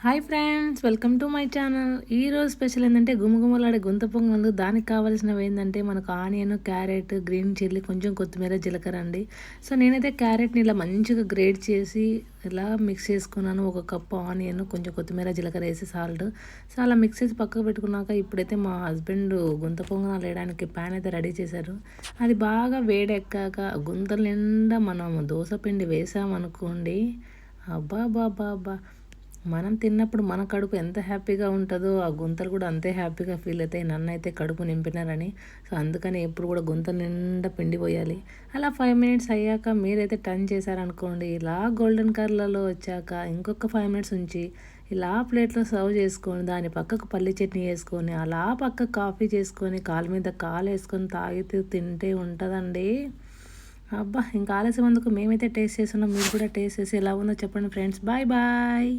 Hi friends, welcome to my channel. ఈరోజు special ఏంటంటే గుమగుమలాడే గుంత పొంగలు. దానికి కావాల్సినవి ఏంటంటే మనకు ఆనియన్, క్యారెట్, గ్రీన్ చిల్లీ, కొంచెం కొత్తిమీర, జీలకర్ర అండి. సో నేనైతే క్యారెట్ని ఇలా మంచిగా గ్రేట్ చేసి ఇలా మిక్స్ చేసుకున్నాను. ఒక కప్పు ఆనియన్, కొంచెం కొత్తిమీర, జీలకర్ర వేసి సాల్ట్. సో అలా మిక్స్ చేసి పక్కకు పెట్టుకున్నాక ఇప్పుడైతే మా హస్బెండ్ గుంత పొంగనాలు వేయడానికి ప్యాన్ అయితే రెడీ చేశారు. అది బాగా వేడెక్కాక గుంతల నిండా మనం దోశ పిండి వేసామనుకోండి, అబ్బా బాబా అబ్బా, మనం తిన్నప్పుడు మన కడుపు ఎంత హ్యాపీగా ఉంటుందో ఆ గుంతలు కూడా అంతే హ్యాపీగా ఫీల్ అవుతాయి. నన్నైతే కడుపు నింపినారని. సో అందుకని ఎప్పుడు కూడా గుంత నిండా పిండి పోయాలి. అలా 5 మినిట్స్ అయ్యాక మీరైతే టర్న్ చేశారనుకోండి, ఇలా గోల్డెన్ కలర్లో వచ్చాక ఇంకొక 5 మినిట్స్ ఉంచి ఇలా ప్లేట్లో సర్వ్ చేసుకొని దాని పక్కకు పల్లి చట్నీ వేసుకొని అలా పక్కకు కాఫీ చేసుకొని కాలు మీద కాలు వేసుకొని తాగితే తింటే ఉంటుందండి. అబ్బా, ఇంకా ఆలస్యం అందుకు మేమైతే టేస్ట్ చేస్తున్నాం. మీరు కూడా టేస్ట్ చేసి ఎలా ఉందో చెప్పండి ఫ్రెండ్స్. Bye bye.